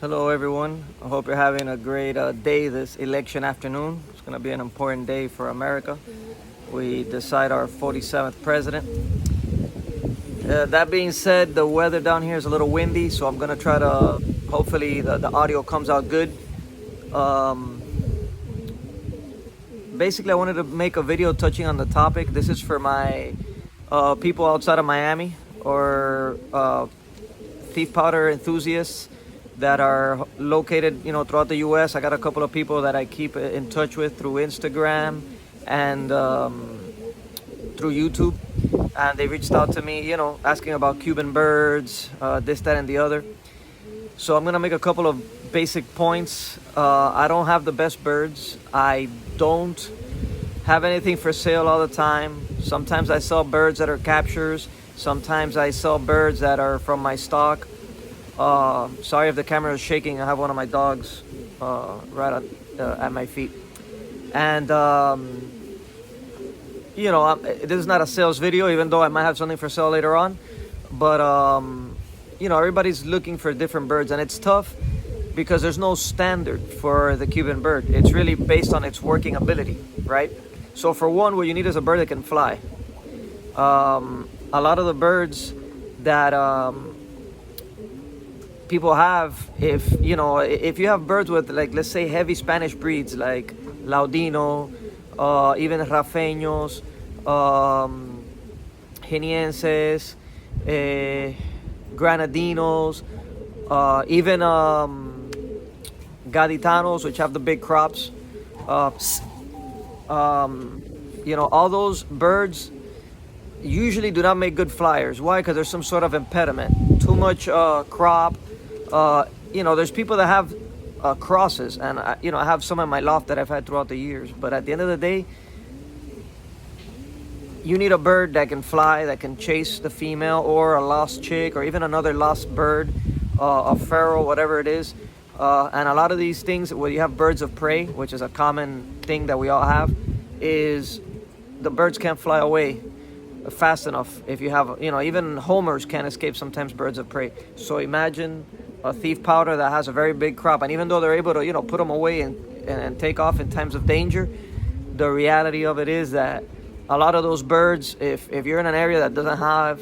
Hello, everyone. I hope you're having a great day this election afternoon. It's going to be an important day for America. We decide our 47th president. That being said, the weather down here is a little windy, so I'm going to try to, hopefully, the audio comes out good. Basically, I wanted to make a video touching on the topic. This is for my people outside of Miami or thief powder enthusiasts that are located, throughout the U.S. I got a couple of people that I keep in touch with through Instagram and through YouTube, and they reached out to me, asking about Cuban birds, this, that, and the other. So I'm gonna make a couple of basic points. I don't have the best birds. I don't have anything for sale all the time. Sometimes I sell birds that are captures. Sometimes I sell birds that are from my stock. Sorry if the camera is shaking. I have one of my dogs right at my feet. And, this is not a sales video, even though I might have something for sale later on. But, everybody's looking for different birds. And it's tough because there's no standard for the Cuban bird. It's really based on its working ability, right? So for one, what you need is a bird that can fly. A lot of the birds that people have, if you have birds with, like, let's say heavy Spanish breeds like Laudino, even Rafeños, Genienses, Granadinos, even Gaditanos, which have the big crops, all those birds usually do not make good flyers. Why? Because there's some sort of impediment, too much crop. There's people that have crosses, and I have some in my loft that I've had throughout the years. But at the end of the day, you need a bird that can fly, that can chase the female or a lost chick or even another lost bird, a feral, whatever it is. And a lot of these things, where you have birds of prey, which is a common thing that we all have, is the birds can't fly away fast enough. If you have, even homers can't escape sometimes birds of prey. So imagine a thief powder that has a very big crop, and even though they're able to, put them away and take off in times of danger, the reality of it is that a lot of those birds, if you're in an area that doesn't have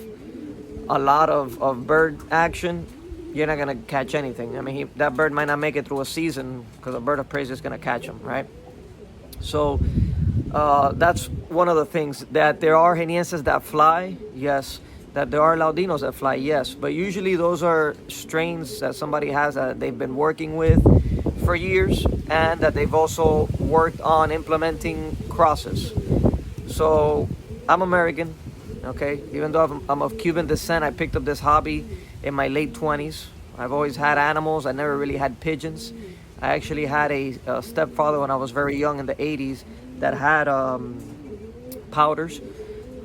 a lot of bird action, you're not gonna catch anything. I mean, that bird might not make it through a season because a bird of prey is just gonna catch him, right? So that's one of the things, that there are Genienses that fly, yes. That there are Laudinos that fly, yes. But usually those are strains that somebody has that they've been working with for years, and that they've also worked on implementing crosses. So I'm American, okay? Even though I'm of Cuban descent, I picked up this hobby in my late 20s. I've always had animals. I never really had pigeons. I actually had a stepfather when I was very young in the 80s that had powders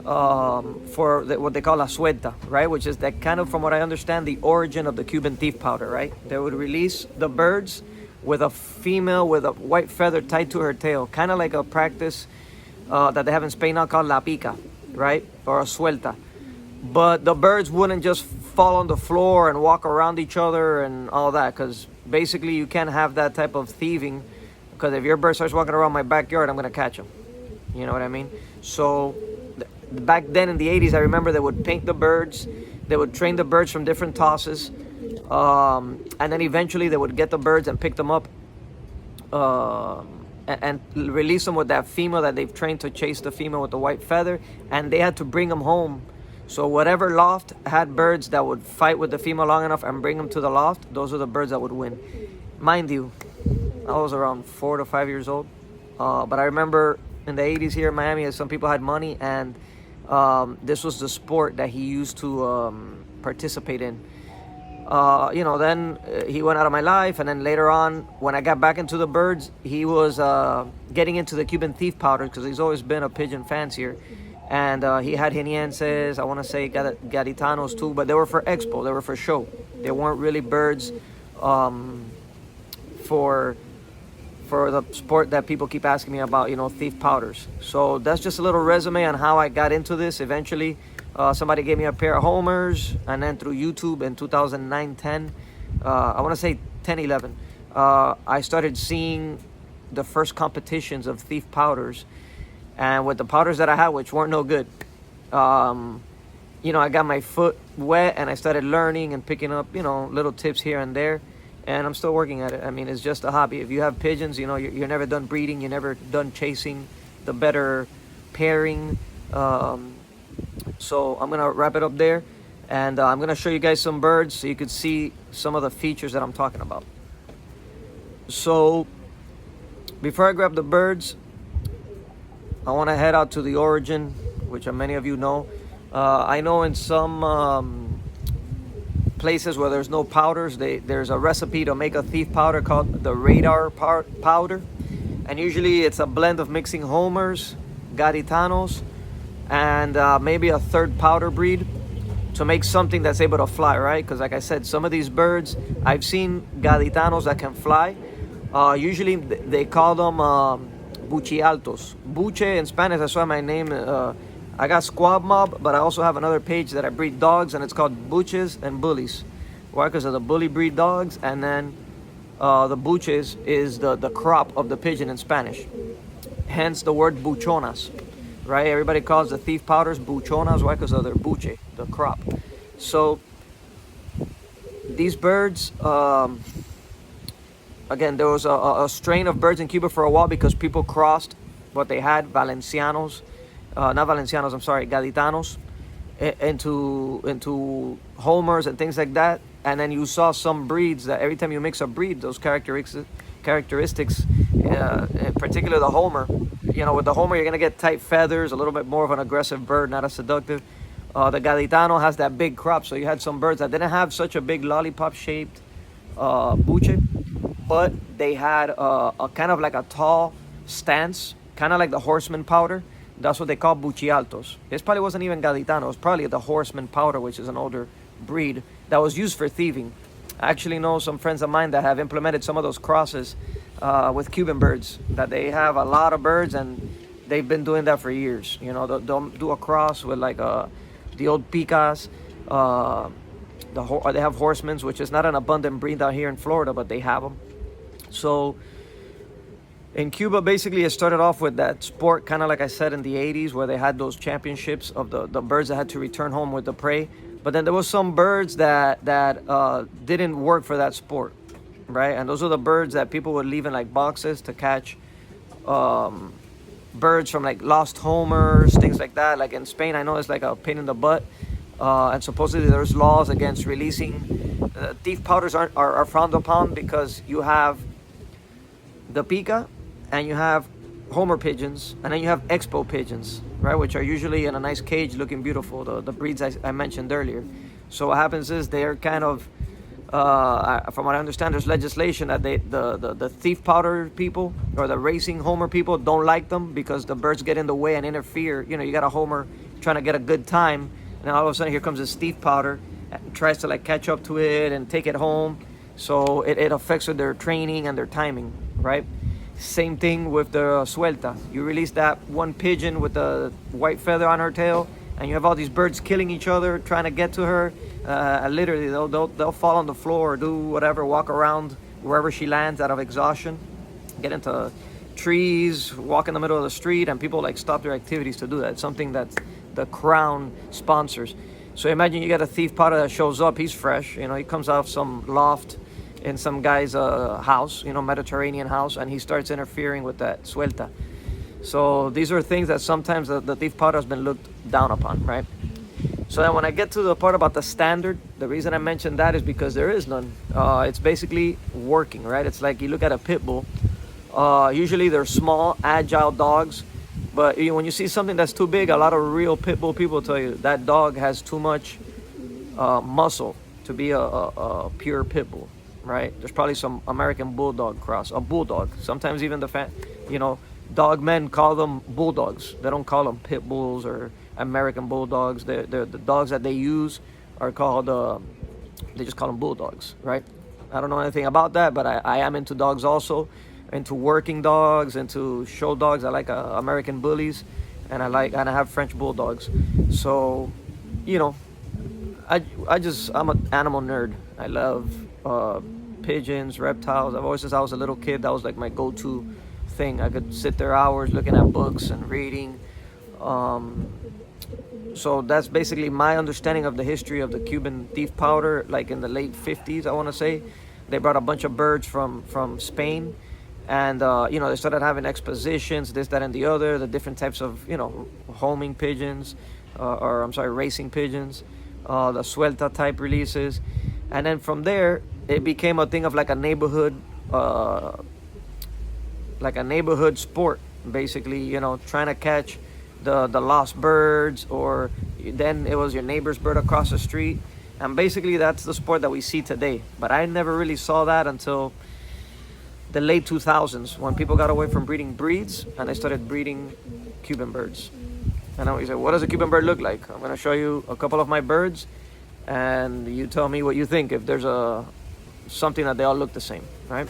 for what they call la suelta, right? Which is that kind of, from what I understand, the origin of the Cuban thief powder, right? They would release the birds with a female with a white feather tied to her tail, kind of like a practice that they have in Spain now called la pica, right? Or a suelta. But the birds wouldn't just fall on the floor and walk around each other and all that, because basically you can't have that type of thieving, because if your bird starts walking around my backyard, I'm going to catch him. You know what I mean? So back then in the 80s, I remember they would paint the birds, they would train the birds from different tosses, and then eventually they would get the birds and pick them up and release them with that female that they've trained to chase the female with the white feather, and they had to bring them home. So whatever loft had birds that would fight with the female long enough and bring them to the loft, those are the birds that would win. Mind you, I was around 4 to 5 years old, but I remember in the 80s here in Miami, some people had money, and this was the sport that he used to participate in. Then he went out of my life, and then later on, when I got back into the birds, he was getting into the Cuban thief powder, because he's always been a pigeon fancier. And he had Genienses, I want to say Gaditanos too, but they were for expo, they were for show. They weren't really birds for the sport that people keep asking me about, thief powders. So that's just a little resume on how I got into this. Eventually, somebody gave me a pair of homers, and then through YouTube in 2009-10, I want to say 10, 11, I started seeing the first competitions of thief powders. And with the powders that I had, which weren't no good, I got my foot wet and I started learning and picking up, little tips here and there. And I'm still working at it. I mean, it's just a hobby. If you have pigeons, you're never done breeding. You're never done chasing the better pairing. So I'm going to wrap it up there. And I'm going to show you guys some birds so you could see some of the features that I'm talking about. So before I grab the birds, I want to head out to the origin, which many of you know. I know in some places where there's no powders, there's a recipe to make a thief powder called the radar powder. And usually it's a blend of mixing homers, gaditanos, and maybe a third powder breed to make something that's able to fly, right? Because like I said, some of these birds, I've seen gaditanos that can fly. Usually they call them buchialtos. Buche in Spanish, that's why my name, I got Squab Mob, but I also have another page that I breed dogs, and it's called Buches and Bullies. Why? Because of the bully breed dogs, and then the buches is the crop of the pigeon in Spanish. Hence the word buchonas, right? Everybody calls the thief powders buchonas. Why? Because of their buche, the crop. So these birds, again, there was a strain of birds in Cuba for a while because people crossed what they had, Valencianos, not Valencianos, I'm sorry, Gaditanos, into homers and things like that. And then you saw some breeds that every time you mix a breed, those characteristics, in particular the homer, with the homer, you're going to get tight feathers, a little bit more of an aggressive bird, not as seductive. The Gaditano has that big crop, so you had some birds that didn't have such a big lollipop-shaped buche, but they had a kind of like a tall stance, kind of like the horseman powder. That's what they call buchialtos. This probably wasn't even Gaditano. It was probably the horseman powder, which is an older breed that was used for thieving. I actually know some friends of mine that have implemented some of those crosses with Cuban birds, that they have a lot of birds and they've been doing that for years. They'll do a cross with like the old picas. They have horsemen, which is not an abundant breed out here in Florida, but they have them. So in Cuba, basically, it started off with that sport, kind of like I said, in the 80s, where they had those championships of the birds that had to return home with the prey. But then there was some birds that didn't work for that sport, right? And those are the birds that people would leave in like boxes to catch birds from like lost homers, things like that. Like in Spain, I know it's like a pain in the butt. And supposedly there's laws against releasing. Thief powders are frowned upon because you have the pica, and you have homer pigeons, and then you have expo pigeons, right, which are usually in a nice cage looking beautiful, the breeds I mentioned earlier. So what happens is they're kind of, from what I understand, there's legislation that the thief powder people or the racing homer people don't like them because the birds get in the way and interfere. You got a homer trying to get a good time, and all of a sudden here comes this thief powder and tries to like catch up to it and take it home. So it affects their training and their timing, right? Same thing with the suelta. You release that one pigeon with the white feather on her tail, and you have all these birds killing each other, trying to get to her. Literally, they'll fall on the floor or do whatever, walk around wherever she lands out of exhaustion, get into trees, walk in the middle of the street, and people like stop their activities to do that. It's something that the Crown sponsors. So imagine you get a thief powder that shows up. He's fresh. He comes off some loft in some guy's house, Mediterranean house, and he starts interfering with that suelta. So these are things that sometimes the thief powder has been looked down upon, right? So then when I get to the part about the standard, the reason I mentioned that is because there is none. It's basically working, right? It's like you look at a pit bull. Usually they're small, agile dogs, but when you see something that's too big, a lot of real pit bull people tell you that dog has too much muscle to be a pure pit bull. Right? There's probably some American bulldog cross, a bulldog. Sometimes even dog men call them bulldogs. They don't call them pit bulls or American bulldogs. The dogs that they use are called, they just call them bulldogs, right? I don't know anything about that, but I am into dogs also, into working dogs, into show dogs. I like American bullies, and I have French bulldogs. So, I'm an animal nerd. I love pigeons, reptiles. I've always, since I was a little kid, that was like my go-to thing. I could sit there hours looking at books and reading. So that's basically my understanding of the history of the Cuban thief powder. Like in the late 50s, I want to say, they brought a bunch of birds from Spain, and they started having expositions, this, that, and the other, the different types of homing pigeons, or I'm sorry, racing pigeons, the suelta type releases, and then from there it became a thing of like a neighborhood sport, basically, trying to catch the lost birds, or then it was your neighbor's bird across the street, and basically that's the sport that we see today. But I never really saw that until the late 2000s, when people got away from breeding breeds and they started breeding Cuban birds. And I say, what does a Cuban bird look like? I'm going to show you a couple of my birds, and you tell me what you think, if there's something that they all look the same, right?